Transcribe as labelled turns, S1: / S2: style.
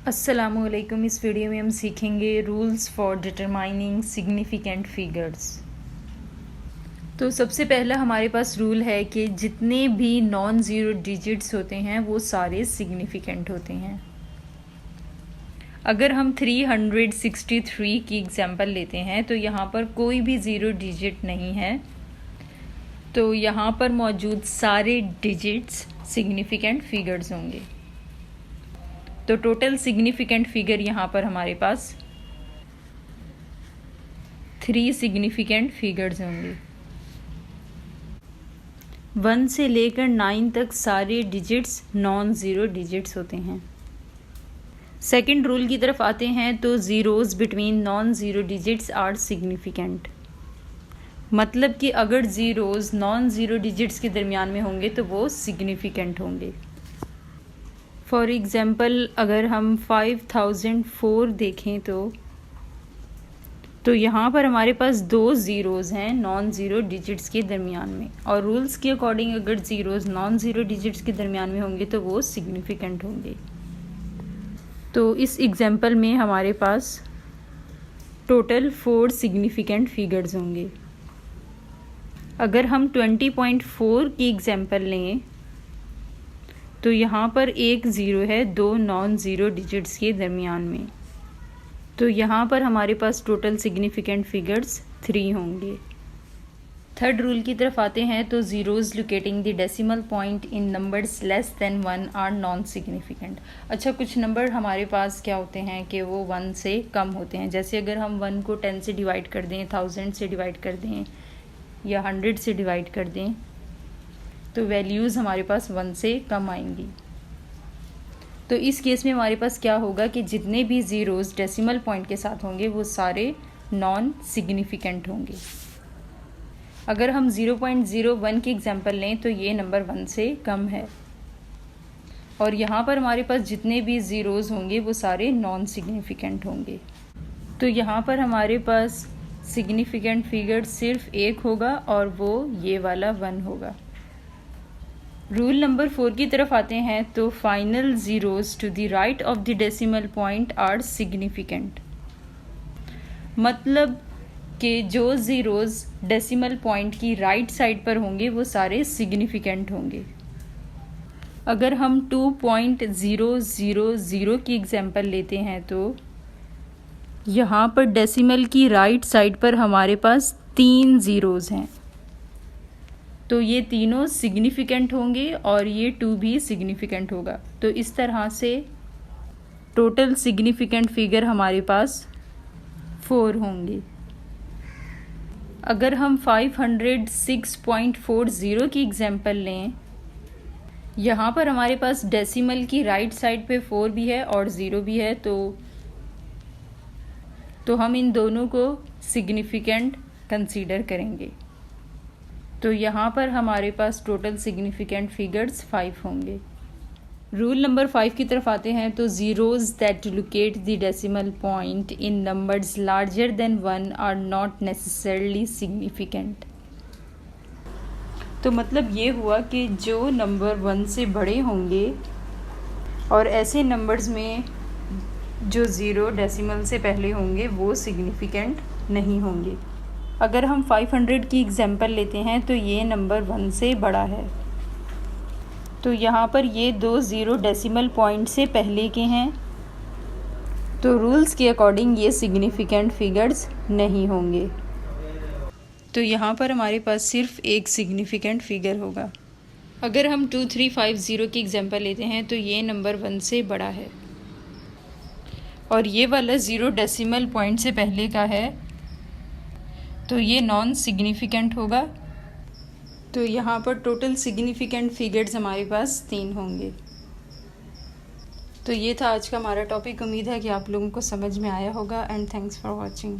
S1: अस्सलामुअलैकुम। इस वीडियो में हम सीखेंगे rules for determining significant figures. तो सबसे पहला हमारे पास रूल है कि जितने भी नॉन ज़ीरो डिजिट्स होते हैं वो सारे सिग्निफिकेंट होते हैं। अगर हम 363 की एग्जांपल लेते हैं तो यहाँ पर कोई भी ज़ीरो डिजिट नहीं है, तो यहाँ पर मौजूद सारे डिजिट्स सिग्निफिकेंट फिगर्स होंगे। तो टोटल सिग्निफिकेंट फिगर यहाँ पर हमारे पास 3 सिग्निफिकेंट फिगर्स होंगे। 1 से लेकर 9 तक सारे डिजिट्स नॉन ज़ीरो डिजिट्स होते हैं। सेकंड रूल की तरफ आते हैं तो zeros between non zero digits are significant. मतलब कि अगर ज़ीरोज़ नॉन ज़ीरो डिजिट्स के दरमियान में होंगे तो वो सिग्निफिकेंट होंगे। फॉर एग्ज़ाम्पल अगर हम 5004 देखें तो यहाँ पर हमारे पास 2 ज़ीरोज़ हैं नॉन ज़ीरो डिजिट्स के दरमियान में, और रूल्स के अकॉर्डिंग अगर ज़ीरोज़ नॉन ज़ीरो डिजिट्स के दरमियान में होंगे तो वो सिग्निफिकेंट होंगे। तो इस एग्ज़ाम्पल में हमारे पास टोटल 4 सिग्निफिकेंट फिगर्स होंगे। अगर हम 20.4 की एग्ज़ाम्पल लें तो यहाँ पर एक ज़ीरो है 2 नॉन ज़ीरो डिजिट्स के दरमियान में, तो यहाँ पर हमारे पास टोटल सिग्निफिकेंट फिगर्स 3 होंगे। थर्ड रूल की तरफ आते हैं तो zeros locating the decimal point in numbers less than 1 are non significant. अच्छा, कुछ नंबर हमारे पास क्या होते हैं कि वो 1 से कम होते हैं। जैसे अगर हम 1 को 10 से डिवाइड कर दें, 1000 से डिवाइड कर दें या 100 से डिवाइड कर दें तो वैल्यूज़ हमारे पास 1 से कम आएंगी। तो इस केस में हमारे पास क्या होगा कि जितने भी ज़ीरोज़ डेसिमल पॉइंट के साथ होंगे वो सारे नॉन सिग्निफिकेंट होंगे। अगर हम 0.01 की एग्जांपल लें तो ये नंबर 1 से कम है, और यहाँ पर हमारे पास जितने भी ज़ीरोज़ होंगे वो सारे नॉन सिग्निफिकेंट होंगे। तो यहाँ पर हमारे पास सिग्निफिकेंट फिगर सिर्फ एक होगा और वो ये वाला 1 होगा। रूल नंबर 4 की तरफ आते हैं तो final zeros to the right of the decimal point are significant. मतलब कि जो ज़ीरोज़ डेसिमल पॉइंट की राइट साइड पर होंगे वो सारे सिग्निफिकेंट होंगे। अगर हम 2.000 की एग्जांपल लेते हैं तो यहाँ पर डेसिमल की राइट साइड पर हमारे पास 3 ज़ीरोज़ हैं, तो ये तीनों सिग्निफिकेंट होंगे और ये 2 भी सिग्निफिकेंट होगा। तो इस तरह से टोटल सिग्निफिकेंट फिगर हमारे पास 4 होंगे। अगर हम 506.40 की एग्जांपल लें, यहाँ पर हमारे पास डेसिमल की राइट साइड पे 4 भी है और 0 भी है, तो हम इन दोनों को सिग्निफिकेंट कंसीडर करेंगे। तो यहाँ पर हमारे पास टोटल सिग्निफिकेंट फिगर्स 5 होंगे। रूल नंबर 5 की तरफ आते हैं तो zeros that locate the decimal point in numbers larger than 1 are not necessarily significant. तो मतलब ये हुआ कि जो नंबर 1 से बड़े होंगे और ऐसे नंबर्स में जो ज़ीरो डेसिमल से पहले होंगे वो सिग्निफिकेंट नहीं होंगे। अगर हम 500 की एग्जांपल लेते हैं तो ये नंबर 1 से बड़ा है, तो यहाँ पर ये 2 ज़ीरो डेसिमल पॉइंट से पहले के हैं, तो रूल्स के अकॉर्डिंग ये सिग्निफिकेंट फिगर्स नहीं होंगे। तो यहाँ पर हमारे पास सिर्फ एक सिग्निफिकेंट फिगर होगा। अगर हम 2350 की एग्जांपल लेते हैं तो ये नंबर 1 से बड़ा है और ये वाला ज़ीरो डेसिमल पॉइंट से पहले का है, तो ये नॉन सिग्निफिकेंट होगा। तो यहाँ पर टोटल सिग्निफिकेंट फिगर्स हमारे पास 3 होंगे। तो ये था आज का हमारा टॉपिक। उम्मीद है कि आप लोगों को समझ में आया होगा एंड थैंक्स फॉर वॉचिंग।